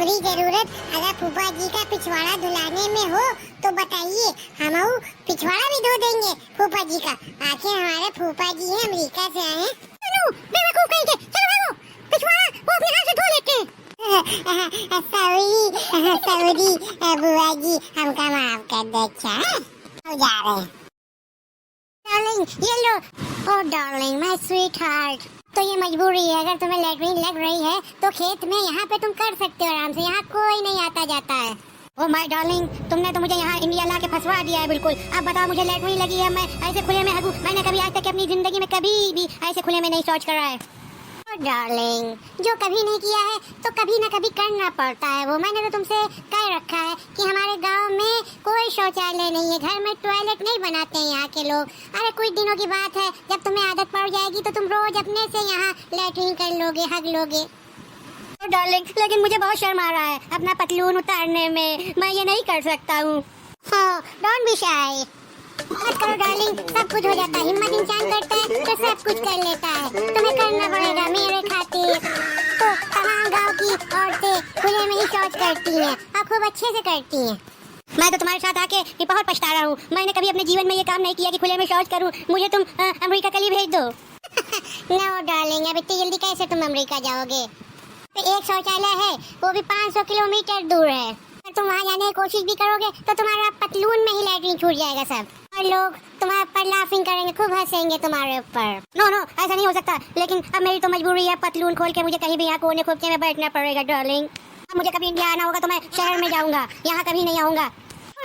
हमारी जरूरत अगर फूफा जी का पिछवाड़ा धुलाने में हो तो बताइए, हम पिछवाड़ा भी धो देंगे फूफा जी का। आखिर हमारे फूफा जी हैं, अमेरिका से आए हैं। चलो बेवकूफ कहीं के, चलो भागो, पिछवाड़ा वो अपने हाथ से धो लेते हैं। सॉरी बुआ जी, हमका माफ कर दे। अच्छा हो जा रहे हैं। डार्लिंग ये लो। ओह डार्लिंग माय स्वीट हार्ट, तो ये मजबूरी है। अगर तुम्हें लैट्रिन लग रही है तो खेत में यहाँ पे तुम कर सकते हो आराम से, यहाँ कोई नहीं आता जाता है। ओ माय डार्लिंग, तुमने तो मुझे यहाँ इंडिया ला के फंसवा दिया है बिल्कुल। अब बताओ मुझे लैट्रिन लगी है, मैं ऐसे खुले में हगू? मैंने कभी आज तक अपनी जिंदगी में कभी भी ऐसे खुले में नहीं शौच करा है। डार्लिंग जो कभी नहीं किया है तो कभी ना कभी करना पड़ता है। वो मैंने तो तुमसे कह रखा है कि हमारे गांव में कोई शौचालय नहीं है, घर में टॉयलेट नहीं बनाते हैं यहाँ के लोग। अरे कुछ दिनों की बात है, जब तुम्हें आदत पड़ जाएगी तो तुम रोज अपने से यहाँ लैट्रिन कर लोगे, हग लोगे। डार्लिंग लेकिन मुझे बहुत शर्म आ रहा है अपना पतलून उतारने में, मैं ये नहीं कर सकता हूँ। डोंट बी शाय, मत करो डार्लिंग, सब कुछ हो जाता है। हिम्मत इंसान करता है तो सब कुछ कर लेता है। तुम्हें करना पड़ेगा मेरे खातिर। तो तमाम गांव की औरतें खुले में ही शौच करती हैं और खूब अच्छे से करती हैं। मैं तो तुम्हारे साथ आके ये बहुत पछता रहा हूँ। मैंने कभी अपने जीवन में ये काम नहीं किया कि खुले में शौच करूँ। मुझे तुम अमेरिका के लिए भेज दो। नो डार्लिंग, अब इतनी जल्दी कैसे तुम अमेरिका जाओगे? तो एक शौचालय है, वो भी 500 किलोमीटर दूर है। अगर तुम वहाँ जाने की कोशिश भी करोगे तो तुम्हारा पतलून में ही लैट्रिन छूट जाएगा सब, और लोग तुम्हारे ऊपर लाफिंग करेंगे, खूब हंसेंगे तुम्हारे ऊपर। नो ऐसा नहीं हो सकता। लेकिन अब मेरी तो मजबूरी है, पतलून खोल के मुझे कहीं भी यहाँ कोने खोपचे में बैठना पड़ेगा डार्लिंग। अब मुझे कभी इंडिया आना होगा तो मैं शहर में जाऊंगा, यहाँ कभी नहीं आऊंगा।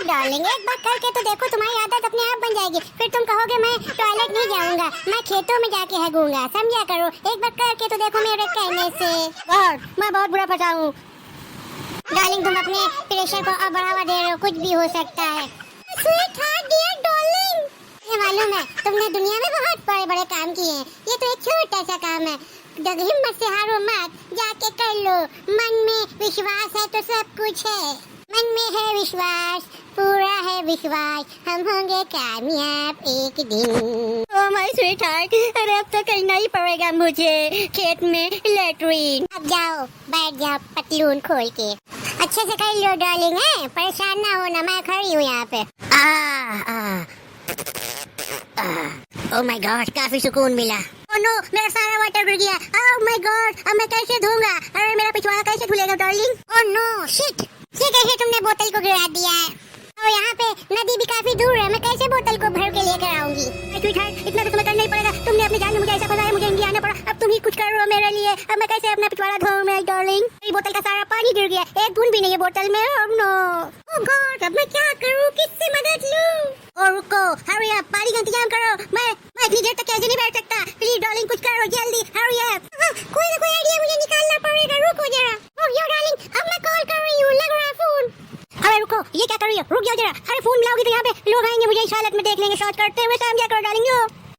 डार्लिंग एक बार करके तो देखो, तुम्हारी आदत अपने आप बन जाएगी। फिर तुम कहोगे मैं टॉयलेट नहीं जाऊंगा, मैं खेतों में जाके हगूंगा। समझा करो, एक बार करके तो देखो मेरे कहने से। मैं बहुत बुरा फंसा हूँ डार्लिंग, तुम अपने प्रेशर को अब बढ़ावा दे रहे हो, कुछ भी हो सकता है। स्वीट हार्ट डियर डार्लिंग, ये मालूम है तुमने दुनिया में बहुत बड़े बड़े काम किए हैं, ये तो एक छोटा सा काम है। हिम्मत से हारो मत, जाके कर लो। मन में विश्वास है तो सब कुछ है। मन में है विश्वास, पूरा है विश्वास, हम होंगे कामयाब एक दिन। ओह माय स्वीट हार्ट, अरे अब तो करना ही पड़ेगा मुझे खेत में लैट्रिन। अब जाओ बैठ जाओ पतलून खोल के, अच्छे से कर लो डार्लिंग, है परेशान ना होना, मैं खड़ी हूँ यहाँ पे। ओह माय गॉड, काफी सुकून मिला। ओह नो, मेरा सारा वाटर गिर गया। ओह माय गॉड, अब मैं कैसे धोऊंगा? अरे मेरा पिछवाड़ा कैसे धुलेगा डार्लिंग? ओह नो शिट, ये कैसे तुमने बोतल को गिरा दिया है? और यहाँ पे नदी भी काफी दूर है, मैं कैसे बोतल को भर के लेकर आऊंगी? इतना तो तुम्हें करना ही पड़ेगा। तुमने अपनी जान में मुझे ऐसा फंसाया, मुझे इंडिया आना पड़ा। अब तुम ही कुछ कर रहे हो मेरे लिए। अब मैं कैसे अपना पिछवाड़ा धोऊं मैं डार्लिंग? मेरी बोतल का सारा पानी गिर गया, एक बूंद भी नहीं है बोतल में। ओह नो, ओह गॉड, अब मैं क्या करूँ, किससे मदद लूँ? और रुको, हरी अप, पानी का इंतजाम करो। मैं इतनी देर तक कैसे नहीं बैठ सकता? प्लीज डार्लिंग कुछ करो जल्दी, हरी अप। कोई ना कोई आइडिया मुझे निकालना पड़ेगा, रुको जरा। ओह यो डार्लिंग, अब मैं कॉल कर रही हूँ, लग रहा है फोन। अरे रुको, ये क्या कर रही हो? रुक जाओ जरा। अरे फोन मिलाओगी तो यहाँ पे लोग आएंगे, मुझे इस हालत में देख लेंगे शौच करते हुए। समझा करो डार्लिंग।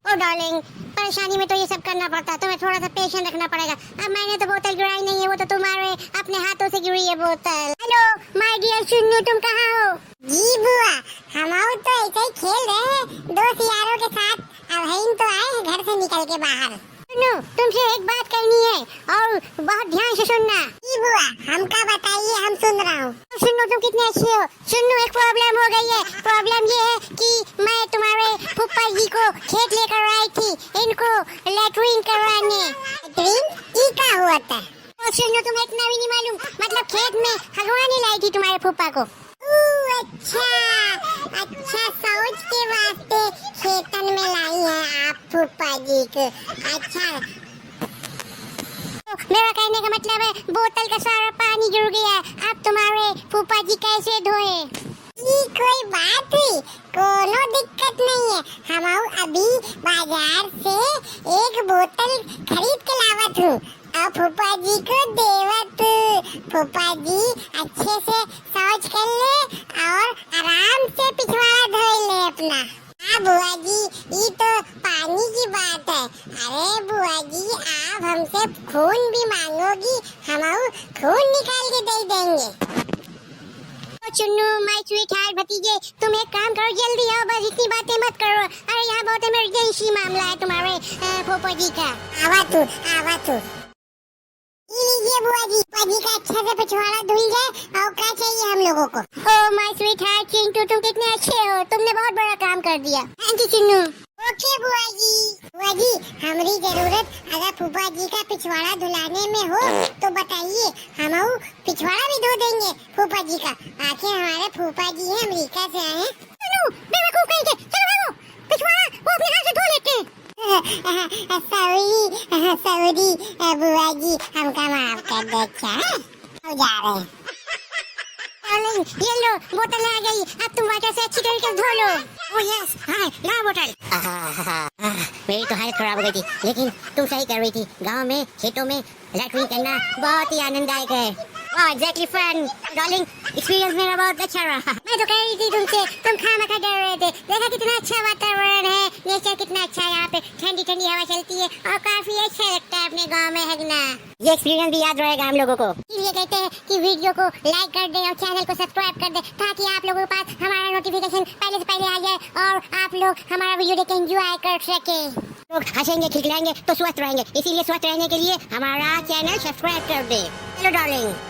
ओ डार्लिंग, परेशानी में तो ये सब करना पड़ता है, तुम्हें थोड़ा सा पेशेंस रखना पड़ेगा। अब मैंने तो बोतल गिराई नहीं है, वो तो तुम्हारे अपने हाथों से गिरी है बोतल। हेलो माय डियर चुन्नू, तुम कहाँ हो? जी बुआ, हम तो ऐसे ही खेल रहे हैं दोस्त यारों के साथ। अब हम तो आए हैं घर से निकल के बाहर। सुनो, तुमसे एक बात करनी है और बहुत ध्यान से सुनना। जी बुआ, हमका बताइए, हम सुन रहा हूँ। सुनो, तुम कितने अच्छे हो। सुनो, एक प्रॉब्लम हो गई है। प्रॉब्लम ये है कि मैं तुम्हारे फूफा जी को खेत लेकर आई थी, इनको लैट्रिन करवाने। लैट्रिन ई का हुआ था? और सुनो, तुम्हें इतना भी नहीं मालूम, मतलब खेत में हगवाने लाई थी तुम्हारे फूफा को। अच्छा सोच के वास्ते खेतन में लाई है आप फूफा जी को। अच्छा, तो मेरा कहने का मतलब है बोतल का सारा पानी गिर गया है, अब तुम्हारे फूफा जी कैसे धोए? कोई बात हुई, कोनो दिक्कत नहीं है। हम अभी बाजार से एक बोतल खरीद के लावत हूँ और फूफा जी को देवत। फूफा जी अच्छे से शौच कर ले और आराम से पिछवाड़ा धो ले अपना। हाँ बुआ जी, ये तो पानी की बात है। अरे बुआ जी, आप हमसे खून भी मांगोगी, हम खून निकाल के दे देंगे। चुन्नू माय स्वीट हार्ट भतीजे, तुम एक काम करो, जल्दी आओ, बस इतनी बातें मत करो। अरे यहाँ बहुत इमरजेंसी मामला है तुम्हारे फूफा जी का। आवा तू। ये बुआ जी जी का अच्छा से पिछवाड़ा धुल जाए और क्या चाहिए हम लोगों को। Oh my sweet heart Chintu, तुम कितने अच्छे हो, तुमने बहुत बड़ा काम कर दिया। Thank you Chinnu. ओके बुआ जी। बुआ जी हमारी जरूरत अगर फूफा जी का पिछवाड़ा धुलाने में हो तो बताइए, हम पिछवाड़ा भी धो देंगे फूफा जी का। आखिर हमारे फूफा जी हैं, अमेरिका से आए हैं। चलो बेवकूफ कहीं के, चलो भागो, पिछवाड़ा वो अपने हाथ से धो लेते हैं। सॉरी बुआ जी, हमका माफ कर दे। अच्छा हो जा रहे हैं। ये लो बोतल आ गई, अब तुम वाटर से अच्छी तरीके से धो लो। ओह यस, हाँ ला बोतल। मेरी तो हालत खराब हो गई थी, लेकिन तुम सही कर रही थी। गांव में खेतों में लैट्रिन करना बहुत ही आनंददायक है। वाह एग्जैक्टली फन डार्लिंग, एक्सपीरियंस मेरा बहुत अच्छा रहा। मैं तो कह रही थी तुमसे, तुम खामखा डर रहे थे। देखा कितना अच्छा वातावरण है, नेचर कितना अच्छा है, यहाँ पे ठंडी ठंडी हवा चलती है और काफी अच्छा लगता है अपने गांव में, है ना। ये एक्सपीरियंस भी याद रहेगा हम लोगों को। इसलिए कहते हैं कि वीडियो को लाइक कर दें और चैनल को सब्सक्राइब कर दें, ताकि आप लोगों के पास हमारा नोटिफिकेशन पहले से पहले आ जाए और आप लोग हमारा वीडियो देख के एंजॉय कर सके। लोग हंसेंगे खिलखिलाएंगे तो स्वस्थ रहेंगे, इसीलिए स्वस्थ रहने के लिए हमारा चैनल सब्सक्राइब कर दे। Hello darling.